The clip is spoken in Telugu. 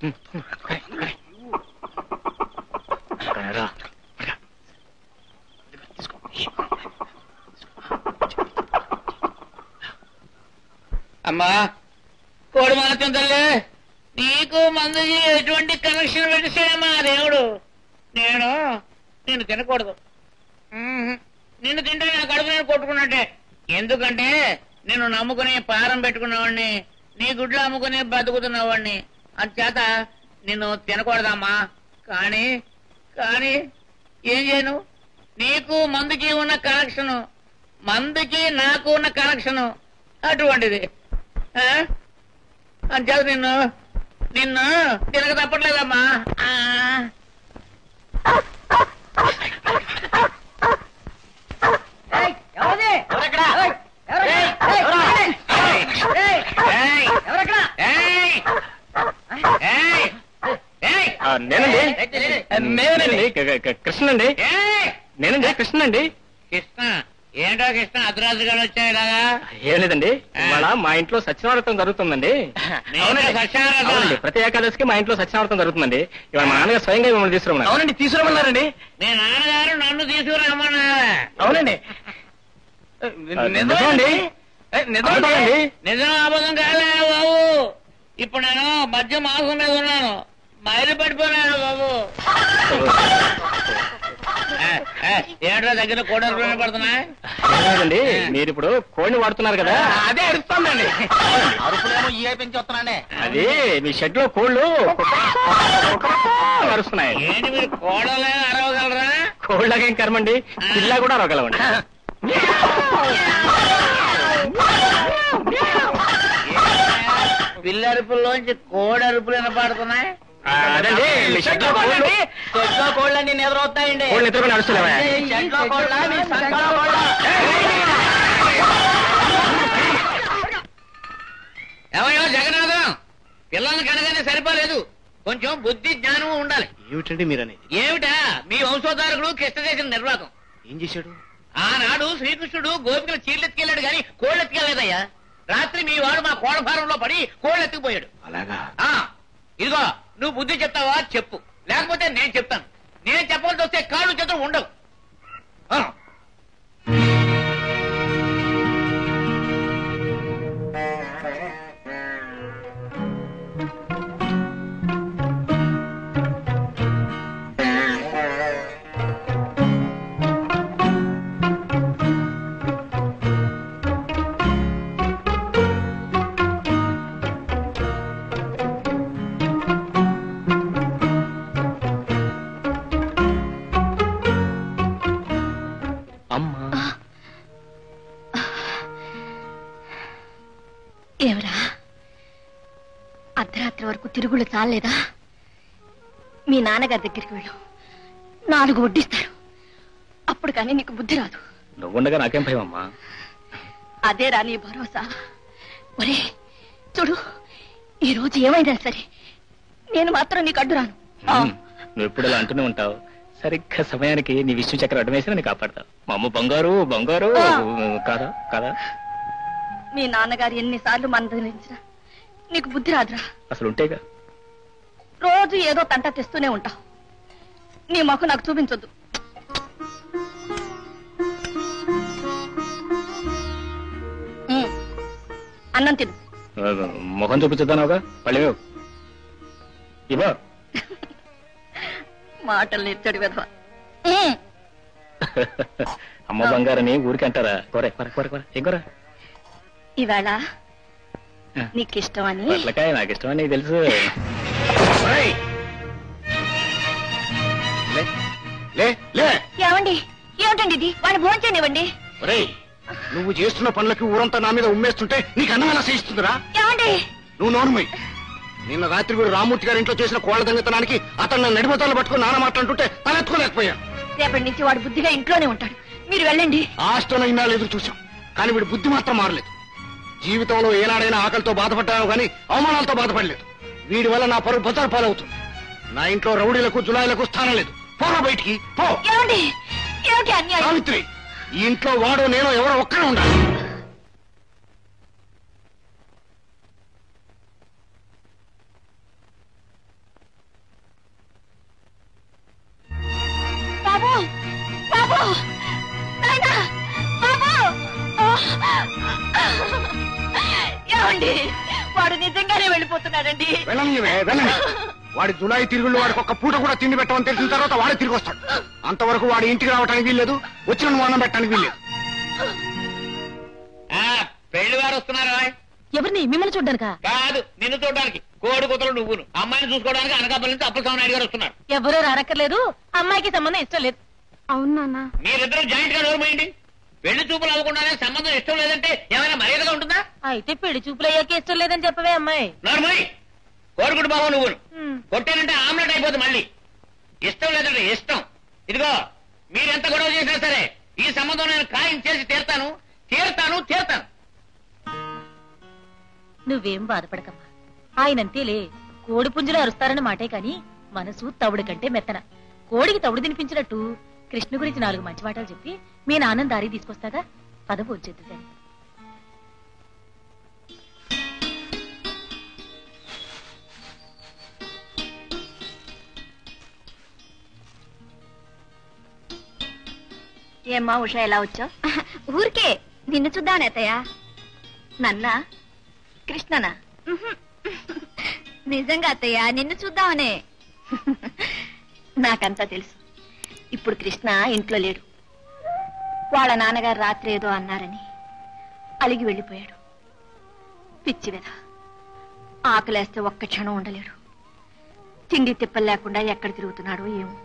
అమ్మా కోడి మాత్రం తల్లి, నీకు మందుకి ఎటువంటి కనెక్షన్ పెట్టేసాడమ్మా దేవుడు. నిన్ను తినకూడదు. నిన్ను తింటే నా కడుపు నేను కొట్టుకున్నట్టే. ఎందుకంటే నిన్ను నమ్ముకుని పారం పెట్టుకున్నవాడిని, నీ గుడ్లు అమ్ముకుని బతుకుతున్నవాడిని. అంచేత నిన్ను తినకూడదమ్మా. కానీ కానీ ఏం చేయను? నీకు మందుకి ఉన్న కనెక్షను, మందుకి నాకు ఉన్న కనెక్షను అటువంటిది. అంచేత నిన్ను తినక తప్పట్లేదమ్మా. కృష్ణండి, నేనండి కృష్ణండి. కృష్ణ ఏంటో కృష్ణ అర్ధరాత్రి గారు వచ్చాయి ఇలాగా? ఏం లేదండి, ఇవాళ మా ఇంట్లో సత్యనారాయణ జరుగుతుందండి. అవునండి, ప్రతి ఏకాదశికి మా ఇంట్లో సత్యనారాయణ జరుగుతుందండి. ఇవాళ మా నాన్నగారు స్వయంగా మిమ్మల్ని తీసుకురమ్మన్నారు. అవునండి, తీసుకురమ్మన్నారండి. మీ నాన్నగారు నన్ను తీసుకురమ్మన్నారా? అవునండి. నిజమండి, నిజం అబద్ధం కాలే బాబు. ఇప్పుడు నేను మధ్య మాసం మీద ఉన్నాను, మైలు పడిపోయినాను బాబు. ఏంట్రా దగ్గర కోడలు పడుతున్నాయి? మీరు ఇప్పుడు కోడిని వాడుతున్నారు కదా, అదే అడుగుతుందండి. అరుపులేమో ఈ పెంచి వస్తున్నానే. అది మీ షెడ్ లో కోళ్ళు అరుస్తున్నాయి. ఏంటి మీరు కోడలే అరవగలరా? కోళ్ళకేం కర్మండి, పిల్ల కూడా అరవగలవండి. పిల్ల అరుపుల్లోంచి కోడి అరుపులు వినపడుతున్నాయి. అదండి మీ షెడ్ లో కోళ్ళని నిద్రవుతాయండి. కోళ్ళు ఎదురుకొని అరుస్తున్నావా? ఏమయ్యో జగన్నాథం, పిల్లల్ని కనగానే సరిపోలేదు, కొంచెం బుద్ధి జ్ఞానం ఉండాలి. ఏమిటండి మీరనేది? ఏమిటా మీ వంశోద్ధారకుడు కృష్ణదేశం నిర్వాహకం ఏం చేశాడు? ఆనాడు శ్రీకృష్ణుడు గోపికలు చీర్లెత్తికెళ్ళాడు గాని కోళ్ళు ఎత్తుకెళ్ళలేదయ్యా. రాత్రి మీ వాడు మా కోళ్ళ ఫారంలో పడి కోళ్ళు ఎత్తుకుపోయాడు. అలాగా? ఇదిగో నువ్వు బుద్ధి చెప్తావా చెప్పు, లేకపోతే నేను చెప్తాను. నేను చెప్పాల్సి వస్తే కాళ్ళు చేతులు ఉండవు. ఏవరా అర్ధరాత్రి వరకు తిరుగుళ్ళు చాలేదా? మీ నాన్నగారి దగ్గరికి వెళ్ళు, 4 వడ్డిస్తారు. అప్పుడు కానీ నీకు బుద్ధి రాదు. నువ్వుండగా నాకేం భయం అమ్మా? అదేరా నీ భరోసా. ఒరే చూడు, ఈ రోజు ఏమైనా సరే నేను మాత్రం నీకు అడ్డురాను. నువ్వు ఎప్పుడు ఇలా అంటూనే ఉంటావు. సరిగ్గా సమయానికి నీ విష్ణు చక్రం అడ్డమేసినా నీ కాపాడతావు. మా అమ్మ బంగారు బంగారు కాదా కాదా? మీ నాన్నగారు ఎన్నిసార్లు మందలించినా నీకు బుద్ధి రాదురా. అసలు ఉంటేగా రోజు ఏదో తంట తెస్తూనే ఉంటావు. నీ మొఖం నాకు చూపించొద్దు. అన్నం తిను. మొహం చూపించొద్దానుగా పళ్ళే ఇవో. మాటలు నేర్చాడు వెధవ. అమ్మ బంగారని ఊరికి అంటారా? కొరే ఏం కొరా? ఇవాళ నీకిష్టమని. పొట్లకాయ నాకు ఇష్టమని నీకు తెలుసు. ఏమండి, ఏమిటండి ఇది? వాళ్ళు భోంచనివ్వండి. నువ్వు చేస్తున్న పనులకి ఊరంతా నా మీద ఉమ్మేస్తుంటే నీకు అన్నం ఎలా చేయిస్తుందిరా? ఏమండి, నువ్వు నోరుమై. నిన్న రాత్రి కూడా రామూర్తి గారి ఇంట్లో చేసిన కోళ్ల దొంగతనానికి అతను నడిమతాలు పట్టుకుని నాన్న మాట్లాడుతుంటే తలెత్తుకోలేకపోయా. రేపటి నుంచి వాడు బుద్ధిగా ఇంట్లోనే ఉంటాడు, మీరు వెళ్ళండి. ఆస్టోన ఇన్నాళ్ళు ఎదురు చూసాం, కానీ వీడి బుద్ధి మాత్రం మారలేదు. జీవితంలో ఏనాడైనా ఆకలితో బాధపడ్డావు కానీ అవమానాలతో బాధపడలేదు. వీడి వల్ల నా పరువు బజారు పాలవుతుంది. నా ఇంట్లో రౌడీలకు జులాయిలకు స్థానం లేదు. పోరా బయటికి పో. సావిత్రి, ఈ ఇంట్లో వాడు నేను ఎవరో ఒక్కడే ఉండాలి. వెళ్ళమంటారండి? వెళ్ళని వెళ్ళండి. వాడి జులాయి తిరుగుళ్ళు వాడికి ఒక్క పూట కూడా తిండి పెట్టమని తెలిసిన తర్వాత వాడే తిరిగి వస్తాడు. అంతవరకు వాడి ఇంటికి రావడానికి వీల్లేదు, వచ్చిన అన్నం పెట్టడానికి వీల్లేదు. పెళ్లి వారు వస్తున్నారా? ఎవరిని? మిమ్మల్ని చూడ్డానికా? కాదు, నిన్ను చూడడానికి. కోడి కూతలు నువ్వును. అమ్మాయిని చూసుకోవడానికి అనకాపల్లి నుంచి అప్పలస్వామి నాయుడు గారు వస్తున్నారు. ఎవరూ రానక్కర్లేదు, అమ్మాయికి సంబంధం ఇష్టం లేదు. అవును నాన్న. మీరిద్దరూ జాయింట్ గా నోరుమోయండి. పెళ్లి చూపులు అవ్వకుండానే సంబంధం ఇష్టం లేదంటే ఏమైనా మర్యాదగా ఉంటుందా? అయితే పెళ్లి చూపులు అయ్యాక ఇష్టం లేదని చెప్పవే అమ్మాయి. నోరుమోయ్. కోరుకుడు బాబు నువ్వును కొట్టానంటే ఆమ్లెట్ అయిపోతుంది. మళ్ళీ ఇష్టం లేదంటే ఇష్టం. ఇదిగో మీరెంత గొడవ చేసినా సరే ఈ సంబంధం నేను ఖాయం చేసి తీరుతాను. నువ్వేం బాధపడకమ్మా. ఆయనంతేలే, కోడి పుంజులు అరుస్తారన్న మాటే కాని మనసు తవుడు కంటే మెత్తన. కోడికి తవుడు తినిపించినట్టు కృష్ణ గురించి 4 మంచి మాటలు చెప్పి మీ నాన్న దారి తీసుకొస్తాగా. పద పోంచేద్దు కానీ. ఏమ్మా ఉషా, ఎలా వచ్చావు? ఊరికే నిన్ను చూద్దామని అత్తయ్య. నన్నా? కృష్ణనా? నిజంగా అత్తయ్య, నిన్ను చూద్దామనే. నాకంతా తెలుసు. ఇప్పుడు కృష్ణ ఇంట్లో లేడు. వాళ్ళ నాన్నగారు రాత్రి ఏదో అన్నారని అలిగి వెళ్ళిపోయాడు. పిచ్చి వెధ. ఆకలేస్తే ఒక్క క్షణం ఉండలేడు. తిండి తిప్పలు లేకుండా ఎక్కడ తిరుగుతున్నాడో ఏమో.